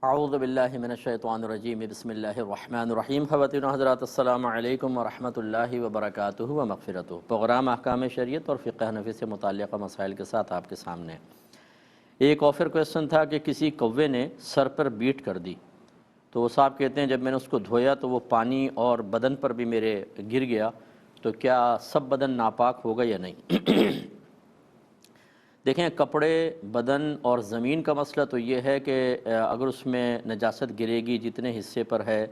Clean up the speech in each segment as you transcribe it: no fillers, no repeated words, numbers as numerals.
اعوذ باللہ من الشیطان الرجیم بسم اللہ الرحمن الرحیم خواتین و حضرات السلام علیکم ورحمۃ اللہ وبرکاتہ و مغفرتہ۔ پروگرام احکام شریعت اور فقہ حنفی سے متعلقہ مسائل کے ساتھ آپ کے سامنے ایک آفر کویسچن تھا کہ کسی کوے نے سر پر بیٹ کر دی، تو وہ صاحب کہتے ہیں جب میں نے اس کو دھویا تو وہ پانی اور بدن پر بھی میرے گر گیا، تو کیا سب بدن ناپاک ہوگا یا نہیں؟ دیکھیں، کپڑے، بدن اور زمین کا مسئلہ تو یہ ہے کہ اگر اس میں نجاست گرے گی جتنے حصے پر ہے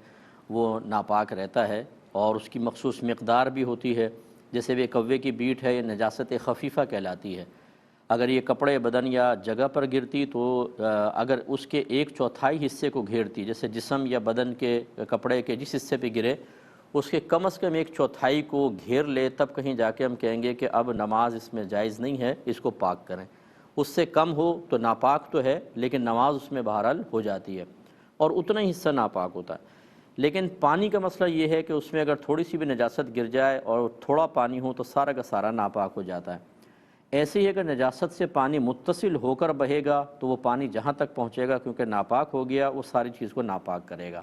وہ ناپاک رہتا ہے، اور اس کی مخصوص مقدار بھی ہوتی ہے۔ جیسے وہ کوے کی بیٹ ہے، یہ نجاست خفیفہ کہلاتی ہے۔ اگر یہ کپڑے، بدن یا جگہ پر گرتی تو اگر اس کے 1/4 حصے کو گھیرتی، جیسے جسم یا بدن کے کپڑے کے جس حصے پہ گرے اس کے کم از کم 1/4 کو گھیر لے، تب کہیں جا کے ہم کہیں گے کہ اب نماز اس میں جائز نہیں ہے، اس کو پاک کریں۔ اس سے کم ہو تو ناپاک تو ہے لیکن نماز اس میں بہرحال ہو جاتی ہے، اور اتنا ہی حصہ ناپاک ہوتا ہے۔ لیکن پانی کا مسئلہ یہ ہے کہ اس میں اگر تھوڑی سی بھی نجاست گر جائے اور تھوڑا پانی ہو تو سارا کا سارا ناپاک ہو جاتا ہے۔ ایسے ہی اگر نجاست سے پانی متصل ہو کر بہے گا تو وہ پانی جہاں تک پہنچے گا کیونکہ ناپاک ہو گیا، وہ ساری چیز کو ناپاک کرے گا۔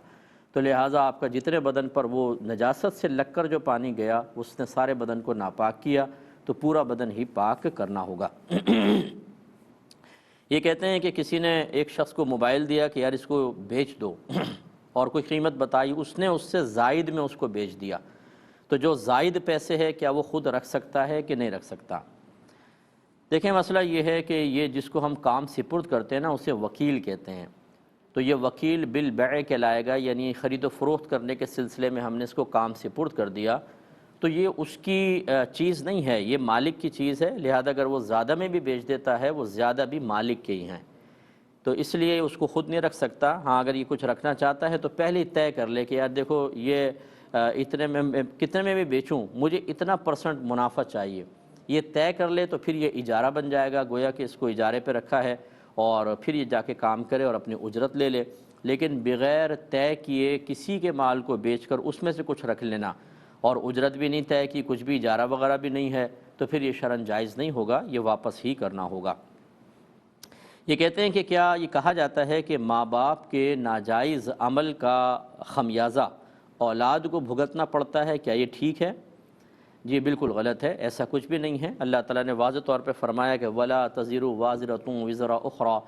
تو لہٰذا آپ کا جتنے بدن پر وہ نجاست سے لگ کر جو پانی گیا اس نے سارے بدن کو ناپاک کیا، تو پورا بدن ہی پاک کرنا ہوگا۔ یہ کہتے ہیں کہ کسی نے ایک شخص کو موبائل دیا کہ یار اس کو بیچ دو، اور کوئی قیمت بتائی، اس نے اس سے زائد میں اس کو بیچ دیا، تو جو زائد پیسے ہے کیا وہ خود رکھ سکتا ہے کہ نہیں رکھ سکتا؟ دیکھیں، مسئلہ یہ ہے کہ یہ جس کو ہم کام سپرد کرتے ہیں نا اسے وکیل کہتے ہیں، تو یہ وکیل بالبیع کہلائے گا، یعنی خرید و فروخت کرنے کے سلسلے میں ہم نے اس کو کام سپرد کر دیا، تو یہ اس کی چیز نہیں ہے، یہ مالک کی چیز ہے، لہذا اگر وہ زیادہ میں بھی بیچ دیتا ہے وہ زیادہ بھی مالک کے ہی ہیں، تو اس لیے اس کو خود نہیں رکھ سکتا۔ ہاں، اگر یہ کچھ رکھنا چاہتا ہے تو پہلے ہی طے کر لے کہ یار دیکھو یہ اتنے میں کتنے میں بھی بیچوں، مجھے اتنا % منافع چاہیے، یہ طے کر لے تو پھر یہ اجارہ بن جائے گا، گویا کہ اس کو اجارے پہ رکھا ہے، اور پھر یہ جا کے کام کرے اور اپنی اجرت لے لے۔ لیکن بغیر طے کیے کسی کے مال کو بیچ کر اس میں سے کچھ رکھ لینا، اور اجرت بھی نہیں طے کی، کچھ بھی اجارہ وغیرہ بھی نہیں ہے، تو پھر یہ شرعاً جائز نہیں ہوگا، یہ واپس ہی کرنا ہوگا۔ یہ کہتے ہیں کہ کیا یہ کہا جاتا ہے کہ ماں باپ کے ناجائز عمل کا خمیازہ اولاد کو بھگتنا پڑتا ہے، کیا یہ ٹھیک ہے؟ جی بالکل غلط ہے، ایسا کچھ بھی نہیں ہے۔ اللہ تعالیٰ نے واضح طور پہ فرمایا کہ وَلَا تَزِرُ وَازِرَةٌ وِزْرَ أُخْرَى،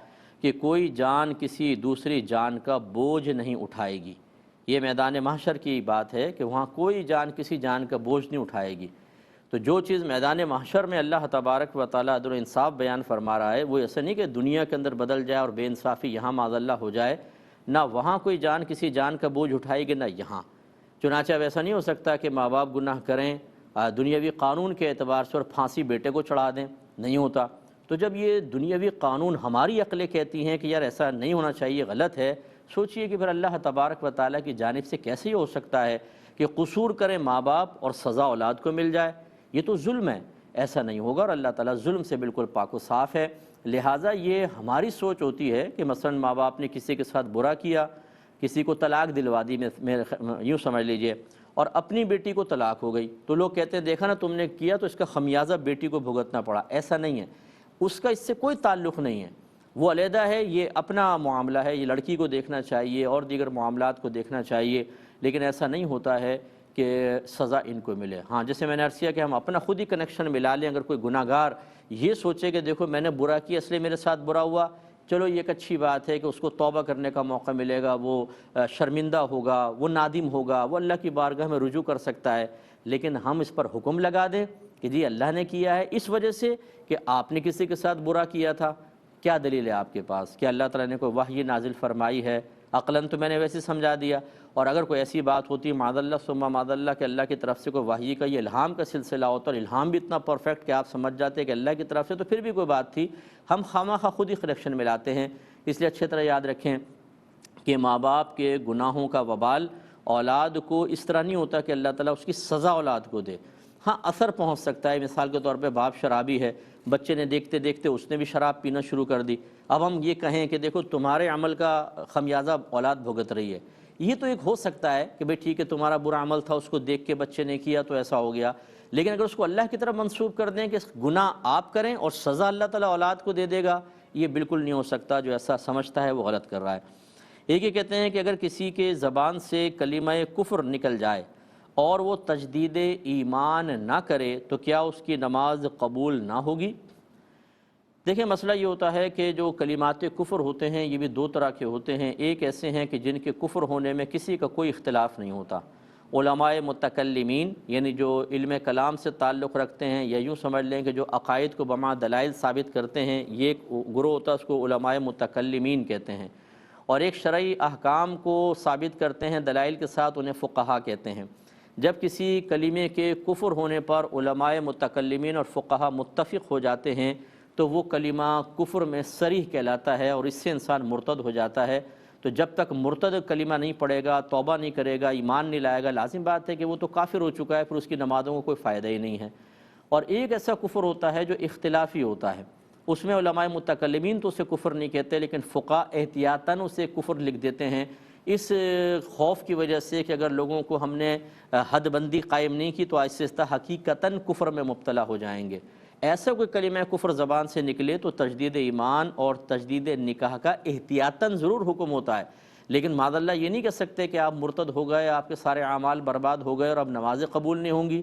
کہ کوئی جان کسی دوسری جان کا بوجھ نہیں اٹھائے گی۔ یہ میدان محشر کی بات ہے کہ وہاں کوئی جان کسی جان کا بوجھ نہیں اٹھائے گی۔ تو جو چیز میدان محشر میں اللہ تبارک و تعالیٰ عدل و انصاف بیان فرما رہا ہے، وہ ایسا نہیں کہ دنیا کے اندر بدل جائے اور بے انصافی یہاں معاذ اللہ ہو جائے، نہ وہاں کوئی جان کسی جان کا بوجھ اٹھائے گی نہ یہاں۔ چنانچہ ویسا نہیں ہو سکتا کہ ماں باپ گناہ کریں، دنیاوی قانون کے اعتبار سے اور پھانسی بیٹے کو چڑھا دیں، نہیں ہوتا۔ تو جب یہ دنیاوی قانون ہماری عقلیں کہتی ہیں کہ یار ایسا نہیں ہونا چاہیے، غلط ہے، سوچئے کہ پھر اللہ تبارک و تعالیٰ کی جانب سے کیسے یہ ہو سکتا ہے کہ قصور کریں ماں باپ اور سزا اولاد کو مل جائے؟ یہ تو ظلم ہے، ایسا نہیں ہوگا، اور اللہ تعالیٰ ظلم سے بالکل پاک و صاف ہے۔ لہٰذا یہ ہماری سوچ ہوتی ہے کہ مثلا ماں باپ نے کسی کے ساتھ برا کیا، کسی کو طلاق دلوا دی، یوں سمجھ لیجئے، اور اپنی بیٹی کو طلاق ہو گئی، تو لوگ کہتے ہیں دیکھا نا تم نے کیا تو اس کا خمیازہ بیٹی کو بھگتنا پڑا۔ ایسا نہیں ہے، اس کا اس سے کوئی تعلق نہیں ہے، وہ علیحدہ ہے، یہ اپنا معاملہ ہے، یہ لڑکی کو دیکھنا چاہیے اور دیگر معاملات کو دیکھنا چاہیے، لیکن ایسا نہیں ہوتا ہے کہ سزا ان کو ملے۔ ہاں، جیسے میں نے عرض کیا کہ ہم اپنا خود ہی کنیکشن ملا لیں، اگر کوئی گناہ گار یہ سوچے کہ دیکھو میں نے برا کیا اس لیے میرے ساتھ برا ہوا، چلو یہ ایک اچھی بات ہے کہ اس کو توبہ کرنے کا موقع ملے گا، وہ شرمندہ ہوگا، وہ نادم ہوگا، وہ اللہ کی بارگاہ میں رجوع کر سکتا ہے، لیکن ہم اس پر حکم لگا دیں کہ جی اللہ نے کیا ہے اس وجہ سے کہ آپ نے کسی کے ساتھ برا کیا تھا، کیا دلیل ہے آپ کے پاس؟ کہ اللہ تعالیٰ نے کوئی وحی نازل فرمائی ہے؟ عقلاً تو میں نے ویسے سمجھا دیا، اور اگر کوئی ایسی بات ہوتی ہے معاذ اللہ ثم معاذ اللہ کہ اللہ کی طرف سے کوئی وحی کا یہ الہام کا سلسلہ ہوتا ہے، اور الہام بھی اتنا پرفیکٹ کہ آپ سمجھ جاتے کہ اللہ کی طرف سے، تو پھر بھی کوئی بات تھی، ہم خواہ خود ہی کنیکشن ملاتے ہیں۔ اس لیے اچھی طرح یاد رکھیں کہ ماں باپ کے گناہوں کا وبال اولاد کو اس طرح نہیں ہوتا کہ اللہ تعالیٰ اس کی سزا اولاد کو دے۔ ہاں، اثر پہنچ سکتا ہے، مثال کے طور پہ باپ شرابی ہے، بچے نے دیکھتے دیکھتے اس نے بھی شراب پینا شروع کر دی، اب ہم یہ کہیں کہ دیکھو تمہارے عمل کا خمیازہ اولاد بھگت رہی ہے، یہ تو ایک ہو سکتا ہے کہ بھئی ٹھیک ہے تمہارا برا عمل تھا، اس کو دیکھ کے بچے نے کیا تو ایسا ہو گیا، لیکن اگر اس کو اللہ کی طرف منسوب کر دیں کہ گناہ آپ کریں اور سزا اللہ تعالیٰ اولاد کو دے دے گا، یہ بالکل نہیں ہو سکتا۔ جو ایسا سمجھتا ہے وہ غلط کر رہا ہے۔ ایک یہ کہتے ہیں کہ اگر کسی کے زبان سے کلمہ کفر نکل جائے اور وہ تجدید ایمان نہ کرے تو کیا اس کی نماز قبول نہ ہوگی؟ دیکھیں مسئلہ یہ ہوتا ہے کہ جو کلمات کفر ہوتے ہیں یہ بھی دو طرح کے ہوتے ہیں. ایک ایسے ہیں کہ جن کے کفر ہونے میں کسی کا کوئی اختلاف نہیں ہوتا. علماء متکلمین یعنی جو علم کلام سے تعلق رکھتے ہیں، یا یوں سمجھ لیں کہ جو عقائد کو بما دلائل ثابت کرتے ہیں، یہ ایک گروہ ہوتا ہے، اس کو علماء متکلمین کہتے ہیں. اور ایک شرعی احکام کو ثابت کرتے ہیں دلائل کے ساتھ، انہیں فقہا کہتے ہیں. جب کسی کلمے کے کفر ہونے پر علماء متکلمین اور فقہا متفق ہو جاتے ہیں تو وہ کلمہ کفر میں صریح کہلاتا ہے اور اس سے انسان مرتد ہو جاتا ہے. تو جب تک مرتد کلمہ نہیں پڑھے گا، توبہ نہیں کرے گا، ایمان نہیں لائے گا، لازم بات ہے کہ وہ تو کافر ہو چکا ہے، پھر اس کی نمازوں کو کوئی فائدہ ہی نہیں ہے. اور ایک ایسا کفر ہوتا ہے جو اختلافی ہوتا ہے، اس میں علماء متکلمین تو اسے کفر نہیں کہتے، لیکن فقہا احتیاطاً اسے کفر لکھ دیتے ہیں، اس خوف کی وجہ سے کہ اگر لوگوں کو ہم نے حد بندی قائم نہیں کی تو آہستہ آہستہ حقیقتاً کفر میں مبتلا ہو جائیں گے. ایسا کوئی کلمہ کفر زبان سے نکلے تو تجدید ایمان اور تجدید نکاح کا احتیاطاً ضرور حکم ہوتا ہے، لیکن معاذ اللہ یہ نہیں کہہ سکتے کہ آپ مرتد ہو گئے، آپ کے سارے اعمال برباد ہو گئے اور اب نمازیں قبول نہیں ہوں گی،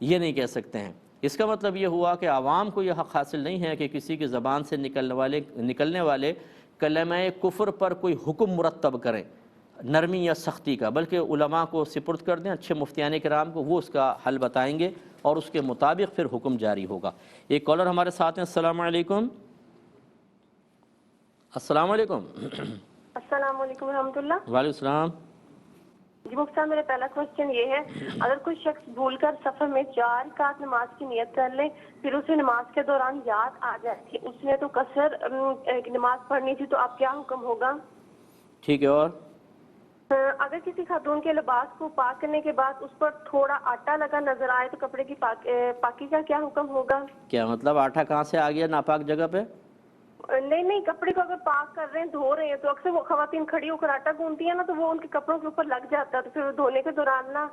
یہ نہیں کہہ سکتے ہیں. اس کا مطلب یہ ہوا کہ عوام کو یہ حق حاصل نہیں ہے کہ کسی کی زبان سے نکلنے والے کلمہ کفر پر کوئی حکم مرتب کریں نرمی یا سختی کا، بلکہ علماء کو سپرد کر دیں، اچھے مفتیان کرام کو، وہ اس کا حل بتائیں گے اور اس کے مطابق پھر حکم جاری ہوگا. ایک کالر ہمارے ساتھ ہیں. السلام علیکم. السلام علیکم. السلام علیکم ورحمۃ اللہ. وعلیکم السلام. جی مفتی صاحب، میرا پہلا کوشچن یہ ہے، اگر کوئی شخص بھول کر سفر میں 4 رکعت نماز کی نیت کر لے، پھر اسے نماز کے دوران یاد آ جائے کہ اس نے تو قصر نماز پڑھنی تھی، تو اب کیا حکم ہوگا؟ ٹھیک ہے. اور اگر کسی خاتون کے لباس کو پاک کرنے کے بعد اس پر تھوڑا آٹا لگا نظر آئے تو کپڑے کی پاکی کا کیا حکم ہوگا؟ کیا مطلب آٹا کہاں سے آ گیا ناپاک جگہ پہ؟ نہیں، کپڑے کو اگر پاک کر رہے ہیں، دھو رہے ہیں، تو اکثر وہ خواتین کھڑی ہو کر آٹا گوندتی ہیں نا، تو وہ ان کے کپڑوں کے اوپر لگ جاتا ہے، تو پھر دھونے کے دوران نا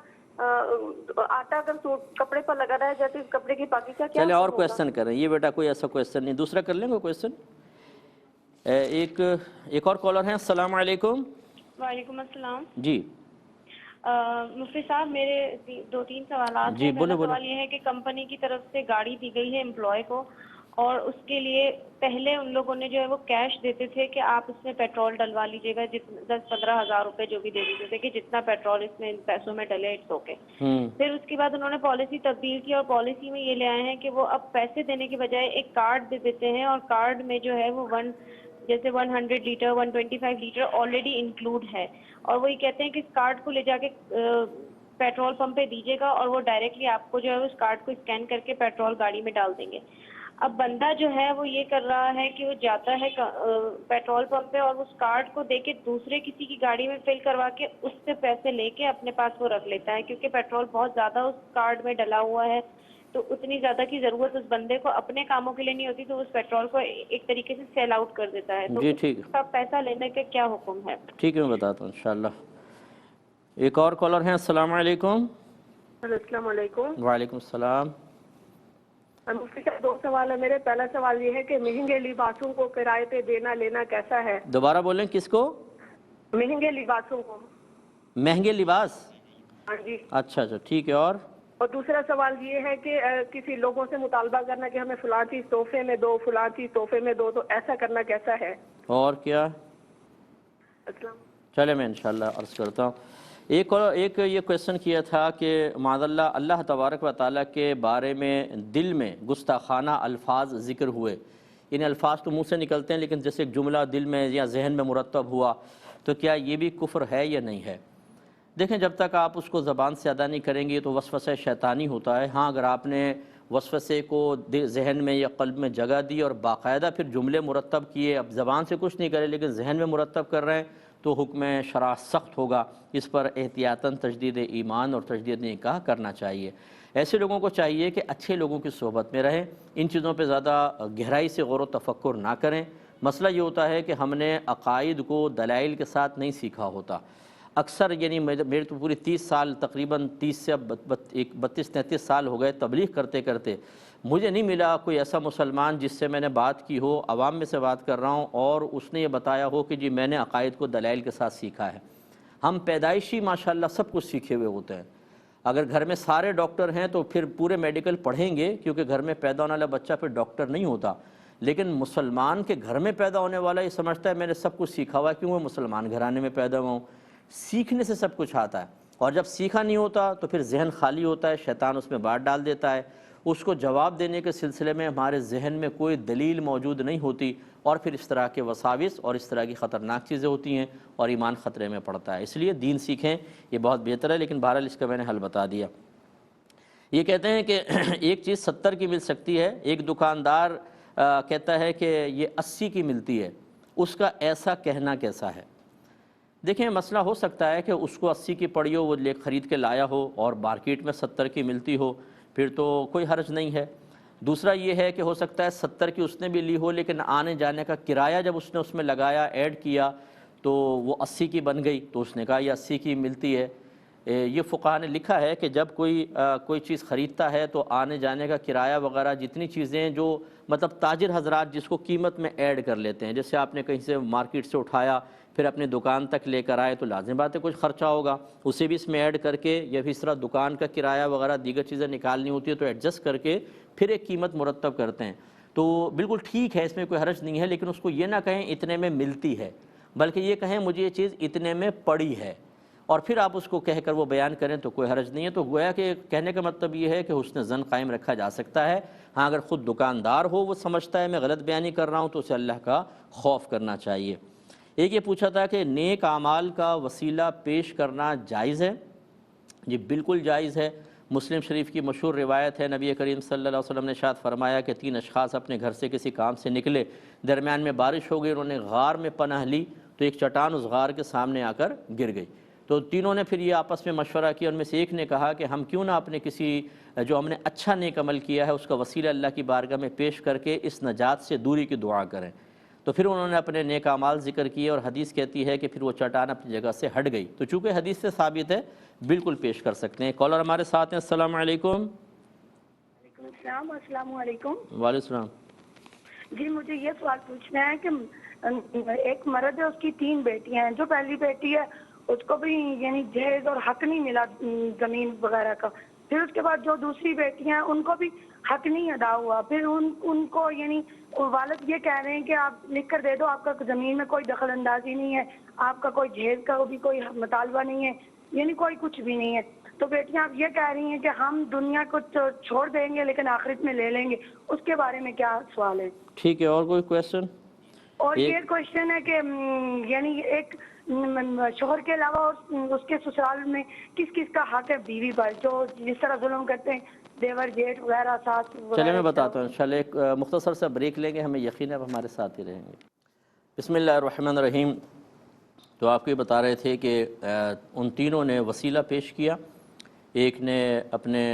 آٹا اگر کپڑے پر لگا رہ جاتے کپڑے کی پاکی کا کیا چلے اور حکم ہوگا؟ کویسچن کریں. یہ بیٹا کوئی ایسا کویسچن نہیں، دوسرا کر لیں گے کویسچن. ایک اور کالر ہیں. السلام علیکم. وعلیکم السلام. جی مفتی صاحب، میرے 2-3 سوالات جی ہیں. پہلا بولے. سوال یہ ہے کہ کمپنی کی طرف سے گاڑی دی گئی ہے امپلائی کو، اور اس کے لیے پہلے ان لوگوں نے جو ہے وہ کیش دیتے تھے کہ آپ اس میں پیٹرول ڈلوا لیجیے گا، 10-15 ہزار روپے جو بھی دے دیتے تھے کہ جتنا پیٹرول اس میں ان پیسوں میں ڈلے اٹس اوکے. پھر اس کے بعد انہوں نے پالیسی تبدیل کی اور پالیسی میں یہ لے آئے ہیں کہ وہ اب پیسے دینے کے بجائے ایک کارڈ دے دیتے ہیں، اور کارڈ میں جو ہے وہ جیسے 100 لیٹر 125 لیٹر آلریڈی انکلوڈ ہے، اور وہ یہ کہتے ہیں کہ اس کارڈ کو لے جا کے پیٹرول پمپ پہ دیجیے گا اور وہ ڈائریکٹلی آپ کو جو ہے اس کارڈ کو اسکین کر کے پیٹرول گاڑی میں ڈال دیں گے. اب بندہ جو ہے وہ یہ کر رہا ہے کہ وہ جاتا ہے پیٹرول پمپ پہ اور اس کارڈ کو دے کے دوسرے کسی کی گاڑی میں فل کروا کے اس سے پیسے لے کے اپنے پاس وہ رکھ لیتا ہے، کیونکہ پیٹرول بہت زیادہ اس کارڈ میں ڈلا ہوا ہے، تو اتنی زیادہ کی ضرورت اس بندے کو اپنے کاموں کے لیے نہیں ہوتی، تو اس پیٹرول کو ایک طریقے سے سیل آؤٹ کر دیتا ہے. تو جی ٹھیک اس کا پیسہ لینے کا کیا حکم ہے؟ ٹھیک ہے، میں بتاتا ہوں انشاءاللہ. ایک اور کالر ہیں. السلام علیکم. السلام علیکم. وعلیکم السلام. مفتی صاحب، 2 سوال ہے میرے. پہلا سوال یہ ہے کہ مہنگے لباسوں کو کرائے پہ دینا لینا کیسا ہے؟ دوبارہ بولیں. کس کو؟ مہنگے لباسوں کو. مہنگے لباس؟ ہاں جی. اچھا ٹھیک ہے. اور دوسرا سوال یہ ہے کہ کسی لوگوں سے مطالبہ کرنا کہ ہمیں فلاں چیز تحفے میں دو، فلاں چیز تحفے میں دو، تو ایسا کرنا کیسا ہے؟ اور کیا؟ السلام. چلے میں انشاءاللہ عرض کرتا ہوں. ایک یہ کویسچن کیا تھا کہ معاذ اللہ تبارک و تعالیٰ کے بارے میں دل میں گستاخانہ الفاظ ذکر ہوئے. ان الفاظ تو منہ سے نکلتے ہیں، لیکن جیسے ایک جملہ دل میں یا ذہن میں مرتب ہوا، تو کیا یہ بھی کفر ہے یا نہیں ہے؟ دیکھیں، جب تک آپ اس کو زبان سے ادا نہیں کریں گے تو وسوسہ شیطانی ہوتا ہے. ہاں، اگر آپ نے وسوسے کو ذہن میں یا قلب میں جگہ دی اور باقاعدہ پھر جملے مرتب کیے، اب زبان سے کچھ نہیں کرے لیکن ذہن میں مرتب کر رہے ہیں، تو حکم شرع سخت ہوگا. اس پر احتیاطاً تجدید ایمان اور تجدید نکاح کرنا چاہیے. ایسے لوگوں کو چاہیے کہ اچھے لوگوں کی صحبت میں رہیں، ان چیزوں پہ زیادہ گہرائی سے غور و تفکر نہ کریں. مسئلہ یہ ہوتا ہے کہ ہم نے عقائد کو دلائل کے ساتھ نہیں سیکھا ہوتا. اکثر یعنی میرے تو پوری 30 سال، تقریباً 30 سے 32-33 سال ہو گئے تبلیغ کرتے کرتے. مجھے نہیں ملا کوئی ایسا مسلمان جس سے میں نے بات کی ہو، عوام میں سے بات کر رہا ہوں، اور اس نے یہ بتایا ہو کہ جی میں نے عقائد کو دلائل کے ساتھ سیکھا ہے۔ ہم پیدائشی ماشاءاللہ سب کچھ سیکھے ہوئے ہوتے ہیں۔ اگر گھر میں سارے ڈاکٹر ہیں تو پھر پورے میڈیکل پڑھیں گے، کیونکہ گھر میں پیدا ہونے والا بچہ پھر ڈاکٹر نہیں ہوتا۔ لیکن مسلمان کے گھر میں پیدا ہونے والا یہ سمجھتا ہے میں نے سب کچھ سیکھا ہوا ہے، کیوں میں مسلمان گھرانے میں پیدا ہوا ہوں۔ سیکھنے سے سب کچھ آتا ہے، اور جب سیکھا نہیں ہوتا تو پھر ذہن خالی ہوتا ہے، شیطان اس میں بات ڈال دیتا ہے، اس کو جواب دینے کے سلسلے میں ہمارے ذہن میں کوئی دلیل موجود نہیں ہوتی، اور پھر اس طرح کے وساوس اور اس طرح کی خطرناک چیزیں ہوتی ہیں اور ایمان خطرے میں پڑتا ہے۔ اس لیے دین سیکھیں، یہ بہت بہتر ہے۔ لیکن بہرحال اس کا میں نے حل بتا دیا۔ یہ کہتے ہیں کہ ایک چیز 70 کی مل سکتی ہے، ایک دکاندار کہتا ہے کہ یہ 80 کی ملتی ہے، اس کا ایسا کہنا کیسا ہے؟ دیکھیں، مسئلہ ہو سکتا ہے کہ اس کو 80 کی پڑی ہو، وہ لے خرید کے لایا ہو، اور مارکیٹ میں 70 کی ملتی ہو، پھر تو کوئی حرج نہیں ہے۔ دوسرا یہ ہے کہ ہو سکتا ہے 70 کی اس نے بھی لی ہو، لیکن آنے جانے کا کرایہ جب اس نے اس میں لگایا، ایڈ کیا، تو وہ 80 کی بن گئی، تو اس نے کہا یہ 80 کی ملتی ہے۔ یہ فقہاء نے لکھا ہے کہ جب کوئی چیز خریدتا ہے تو آنے جانے کا کرایہ وغیرہ جتنی چیزیں جو مطلب تاجر حضرات جس کو قیمت میں ایڈ کر لیتے ہیں، جیسے آپ نے کہیں سے مارکیٹ سے اٹھایا پھر اپنے دکان تک لے کر آئے تو لازم بات ہے کچھ خرچہ ہوگا، اسے بھی اس میں ایڈ کر کے، یا پھر اس طرح دکان کا کرایہ وغیرہ دیگر چیزیں نکالنی ہوتی ہے تو ایڈجسٹ کر کے پھر ایک قیمت مرتب کرتے ہیں۔ تو بالکل ٹھیک ہے، اس میں کوئی حرج نہیں ہے، لیکن اس کو یہ نہ کہیں اتنے میں ملتی ہے، بلکہ یہ کہیں مجھے یہ چیز اتنے میں پڑی ہے، اور پھر آپ اس کو کہہ کر وہ بیان کریں تو کوئی حرج نہیں ہے۔ تو گویا کہ کہنے کا مطلب یہ ہے کہ حسن ظن قائم رکھا جا سکتا ہے۔ ہاں، اگر خود دکاندار ہو، وہ سمجھتا ہے میں غلط بیانی کر رہا ہوں، تو اسے اللہ کا خوف کرنا چاہیے۔ ایک یہ پوچھا تھا کہ نیک اعمال کا وسیلہ پیش کرنا جائز ہے؟ جی بالکل جائز ہے۔ مسلم شریف کی مشہور روایت ہے، نبی کریم صلی اللہ علیہ وسلم نے ارشاد فرمایا کہ 3 اشخاص اپنے گھر سے کسی کام سے نکلے، درمیان میں بارش ہو گئی، انہوں نے غار میں پناہ لی، تو ایک چٹان اس غار کے سامنے آ کر گر گئی۔ تو تینوں نے پھر یہ آپس میں مشورہ کیا، ان میں سے ایک نے کہا کہ ہم کیوں نہ اپنے کسی جو ہم نے اچھا نیک عمل کیا ہے اس کا وسیلہ اللہ کی بارگاہ میں پیش کر کے اس نجات سے دوری کی دعا کریں۔ تو پھر انہوں نے اپنے نیک اعمال ذکر کیے، اور حدیث کہتی ہے کہ پھر وہ چٹان اپنی جگہ سے ہٹ گئی۔ تو چونکہ حدیث سے ثابت ہے، بالکل پیش کر سکتے ہیں۔ کالر ہمارے ساتھ ہیں، السلام علیکم۔ وعلیکم السلام، السلام علیکم۔ وعلیکم السلام۔ جی مجھے یہ سوال پوچھنا ہے کہ ایک مرد ہے، اس کی 3 بیٹیاں ہیں۔ جو پہلی بیٹی ہے اس کو بھی یعنی جہیز اور حق نہیں ملا زمین وغیرہ کا، پھر اس کے بعد جو دوسری بیٹیاں ہیں ان کو بھی حق نہیں ادا ہوا، پھر ان کو یعنی والد یہ کہہ رہے ہیں کہ آپ لکھ کر دے دو، آپ کا زمین میں کوئی دخل اندازی نہیں ہے، آپ کا کوئی جہیز کا بھی کوئی مطالبہ نہیں ہے، یعنی کوئی کچھ بھی نہیں ہے۔ تو بیٹیاں آپ یہ کہہ رہی ہیں کہ ہم دنیا کو چھوڑ دیں گے لیکن آخرت میں لے لیں گے، اس کے بارے میں کیا سوال ہے؟ ٹھیک ہے، اور کوئی کویشچن؟ اور یہ کوشچن ہے کہ یعنی ایک شوہر کے علاوہ اس کے سسرال میں کس کس کا حق ہے بیوی پر، جو جس طرح ظلم کرتے ہیں دیور جیٹھ وغیرہ ساس وغیرہ؟ چلے میں بتاتا ہوں انشاءاللہ، ایک مختصر سا بریک لیں گے، ہمیں یقین ہے ہمارے ساتھ ہی رہیں گے۔ بسم اللہ الرحمن الرحیم۔ تو آپ کو یہ بتا رہے تھے کہ ان تینوں نے وسیلہ پیش کیا۔ ایک نے اپنے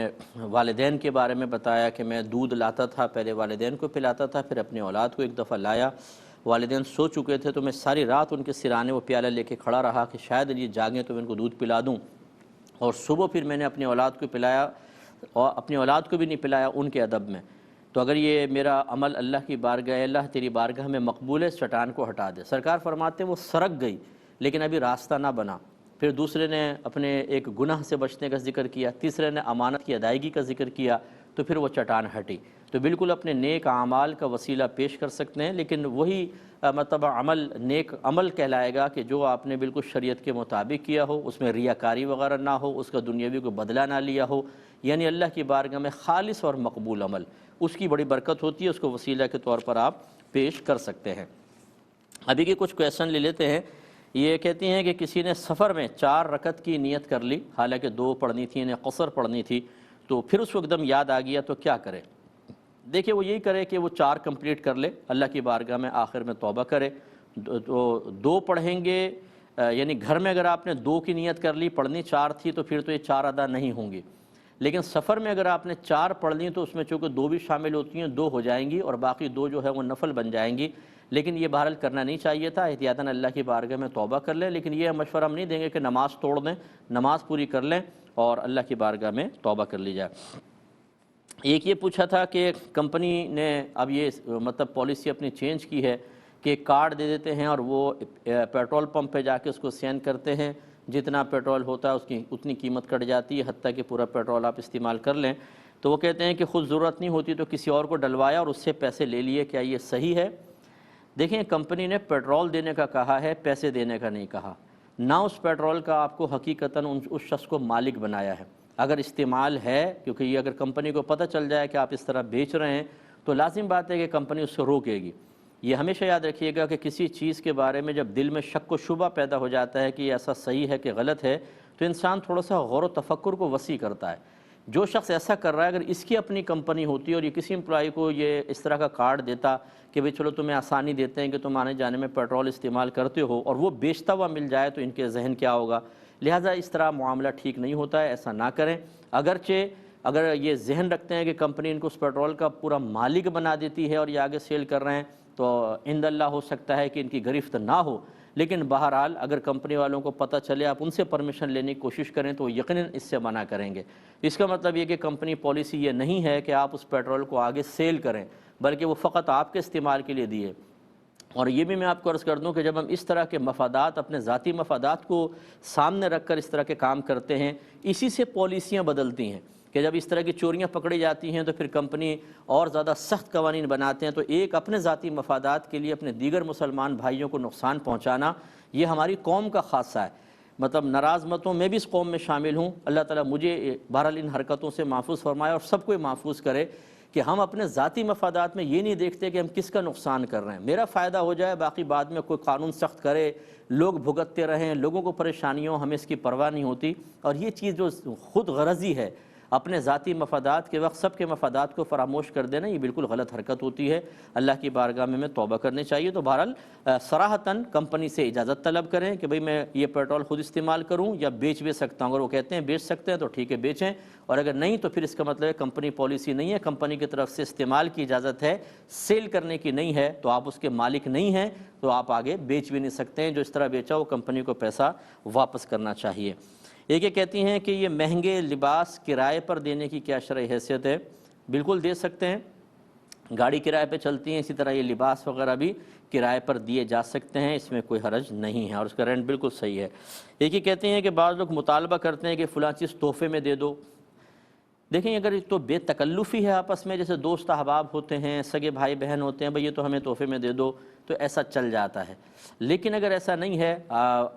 والدین کے بارے میں بتایا کہ میں دودھ لاتا تھا، پہلے والدین کو پلاتا تھا، پھر اپنے اولاد کو ایک دفعہ لایا، والدین سو چکے تھے تو میں ساری رات ان کے سرانے وہ پیالہ لے کے کھڑا رہا کہ شاید یہ جاگیں تو میں ان کو دودھ پلا دوں، اور صبح پھر میں نے اپنی اولاد کو پلایا، اور اپنی اولاد کو بھی نہیں پلایا ان کے ادب میں۔ تو اگر یہ میرا عمل اللہ کی بارگاہ، اللہ تیری بارگاہ میں مقبول ہے، اس چٹان کو ہٹا دے۔ سرکار فرماتے ہیں وہ سرک گئی لیکن ابھی راستہ نہ بنا۔ پھر دوسرے نے اپنے ایک گناہ سے بچنے کا ذکر کیا، تیسرے نے امانت کی ادائیگی کا ذکر کیا، تو پھر وہ چٹان ہٹی۔ تو بالکل اپنے نیک اعمال کا وسیلہ پیش کر سکتے ہیں، لیکن وہی مطلب عمل نیک عمل کہلائے گا کہ جو آپ نے بالکل شریعت کے مطابق کیا ہو، اس میں ریاکاری وغیرہ نہ ہو، اس کا دنیاوی کوئی بدلہ نہ لیا ہو، یعنی اللہ کی بارگاہ میں خالص اور مقبول عمل، اس کی بڑی برکت ہوتی ہے، اس کو وسیلہ کے طور پر آپ پیش کر سکتے ہیں۔ ابھی کے کچھ کویشچن لے لیتے ہیں۔ یہ کہتی ہیں کہ کسی نے سفر میں 4 رکعت کی نیت کر لی، حالانکہ 2 پڑھنی تھی، انہیں قصر پڑھنی تھی، تو پھر اس کو ایک دم یاد آ گیا تو کیا کرے؟ دیکھیں، وہ یہی کرے کہ وہ 4 کمپلیٹ کر لے، اللہ کی بارگاہ میں آخر میں توبہ کرے۔ تو 2 پڑھیں گے، یعنی گھر میں اگر آپ نے 2 کی نیت کر لی، پڑھنی 4 تھی، تو پھر تو یہ 4 ادا نہیں ہوں گی۔ لیکن سفر میں اگر آپ نے 4 پڑھ لی تو اس میں چونکہ 2 بھی شامل ہوتی ہیں، 2 ہو جائیں گی، اور باقی 2 جو ہے وہ نفل بن جائیں گی۔ لیکن یہ بہرحال کرنا نہیں چاہیے تھا، احتیاطاً اللہ کی بارگاہ میں توبہ کر لیں، لیکن یہ مشورہ ہم نہیں دیں گے کہ نماز توڑ دیں، نماز پوری کر لیں اور اللہ کی بارگاہ میں توبہ کر لی جائے۔ ایک یہ پوچھا تھا کہ کمپنی نے اب یہ مطلب پالیسی اپنی چینج کی ہے کہ کارڈ دے دیتے ہیں اور وہ پیٹرول پمپ پہ جا کے اس کو سین کرتے ہیں، جتنا پیٹرول ہوتا ہے اس کی اتنی قیمت کٹ جاتی ہے، حتیٰ کہ پورا پیٹرول آپ استعمال کر لیں۔ تو وہ کہتے ہیں کہ خود ضرورت نہیں ہوتی تو کسی اور کو ڈلوایا اور اس سے پیسے لے لیے، کیا یہ صحیح ہے؟ دیکھیں، کمپنی نے پیٹرول دینے کا کہا ہے، پیسے دینے کا نہیں کہا۔ نہ اس پیٹرول کا آپ کو حقیقتاً اس شخص کو مالک بنایا ہے۔ اگر استعمال ہے، کیونکہ یہ اگر کمپنی کو پتہ چل جائے کہ آپ اس طرح بیچ رہے ہیں تو لازم بات ہے کہ کمپنی اس کو روکے گی۔ یہ ہمیشہ یاد رکھیے گا کہ کسی چیز کے بارے میں جب دل میں شک و شبہ پیدا ہو جاتا ہے کہ یہ ایسا صحیح ہے کہ غلط ہے، تو انسان تھوڑا سا غور و تفکر کو وسیع کرتا ہے۔ جو شخص ایسا کر رہا ہے، اگر اس کی اپنی کمپنی ہوتی اور یہ کسی امپلائی کو یہ اس طرح کا کارڈ دیتا کہ بھئی چلو تمہیں آسانی دیتے ہیں کہ تم آنے جانے میں پیٹرول استعمال کرتے ہو، اور وہ بیچتا ہوا مل جائے تو ان کے ذہن کیا ہوگا؟ لہٰذا اس طرح معاملہ ٹھیک نہیں ہوتا ہے، ایسا نہ کریں۔ اگرچہ اگر یہ ذہن رکھتے ہیں کہ کمپنی ان کو اس پیٹرول کا پورا مالک بنا دیتی ہے اور یہ آگے سیل کر رہے ہیں، تو عند اللہ ہو سکتا ہے کہ ان کی گرفت نہ ہو، لیکن بہرحال اگر کمپنی والوں کو پتہ چلے آپ ان سے پرمیشن لینے کی کوشش کریں تو وہ یقیناً اس سے منع کریں گے۔ اس کا مطلب یہ کہ کمپنی پالیسی یہ نہیں ہے کہ آپ اس پیٹرول کو آگے سیل کریں، بلکہ وہ فقط آپ کے استعمال کے لیے دیے۔ اور یہ بھی میں آپ کو عرض کر دوں کہ جب ہم اس طرح کے مفادات، اپنے ذاتی مفادات کو سامنے رکھ کر اس طرح کے کام کرتے ہیں، اسی سے پالیسیاں بدلتی ہیں کہ جب اس طرح کی چوریاں پکڑی جاتی ہیں تو پھر کمپنی اور زیادہ سخت قوانین بناتے ہیں۔ تو ایک اپنے ذاتی مفادات کے لیے اپنے دیگر مسلمان بھائیوں کو نقصان پہنچانا، یہ ہماری قوم کا خاصہ ہے۔ مطلب ناراض متوں میں بھی اس قوم میں شامل ہوں۔ اللہ تعالیٰ مجھے بہرحال ان حرکتوں سے محفوظ فرمائے اور سب کو محفوظ کرے کہ ہم اپنے ذاتی مفادات میں یہ نہیں دیکھتے کہ ہم کس کا نقصان کر رہے ہیں، میرا فائدہ ہو جائے، باقی بعد میں کوئی قانون سخت کرے، لوگ بھگتتے رہیں، لوگوں کو پریشانیوں، ہمیں اس کی پرواہ نہیں ہوتی۔ اور یہ چیز جو خود غرضی ہے، اپنے ذاتی مفادات کے وقت سب کے مفادات کو فراموش کر دینا، یہ بالکل غلط حرکت ہوتی ہے۔ اللہ کی بارگاہ میں توبہ کرنی چاہیے۔ تو بہرحال صراحتاً کمپنی سے اجازت طلب کریں کہ بھئی میں یہ پیٹرول خود استعمال کروں یا بیچ بھی سکتا ہوں۔ اگر وہ کہتے ہیں بیچ سکتے ہیں تو ٹھیک ہے بیچیں، اور اگر نہیں تو پھر اس کا مطلب ہے کمپنی پالیسی نہیں ہے، کمپنی کی طرف سے استعمال کی اجازت ہے، سیل کرنے کی نہیں ہے، تو آپ اس کے مالک نہیں ہیں تو آپ آگے بیچ بھی نہیں سکتے ہیں۔ جو اس طرح بیچا وہ کمپنی کو پیسہ واپس کرنا چاہیے۔ ایک یہ کہتی ہیں کہ یہ مہنگے لباس کرائے پر دینے کی کیا شرعی حیثیت ہے؟ بالکل دے سکتے ہیں، گاڑی کرائے پہ چلتی ہیں، اسی طرح یہ لباس وغیرہ بھی کرائے پر دیے جا سکتے ہیں، اس میں کوئی حرج نہیں ہے اور اس کا رینٹ بالکل صحیح ہے۔ ایک یہ کہتے ہیں کہ بعض لوگ مطالبہ کرتے ہیں کہ فلاں چیز تحفے میں دے دو۔ دیکھیں، اگر تو بے تکلفی ہے آپس میں، جیسے دوست احباب ہوتے ہیں، سگے بھائی بہن ہوتے ہیں، بھئی یہ تو ہمیں تحفے میں دے دو، تو ایسا چل جاتا ہے۔ لیکن اگر ایسا نہیں ہے،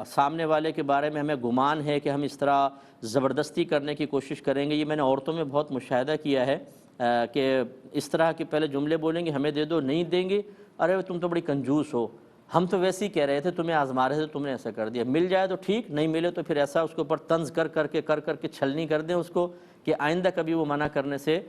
سامنے والے کے بارے میں ہمیں گمان ہے کہ ہم اس طرح زبردستی کرنے کی کوشش کریں گے، یہ میں نے عورتوں میں بہت مشاہدہ کیا ہے کہ اس طرح کے پہلے جملے بولیں گے، ہمیں دے دو، نہیں دیں گے، ارے تم تو بڑی کنجوس ہو، ہم تو ویسے ہی کہہ رہے تھے، تمہیں آزما رہے تھے، تم نے ایسا کر دیا۔ مل جائے تو ٹھیک، نہیں ملے تو پھر ایسا اس کے اوپر طنز کر کے چھلنی کر دیں اس کو کہ آئندہ کبھی وہ منع کرنے سے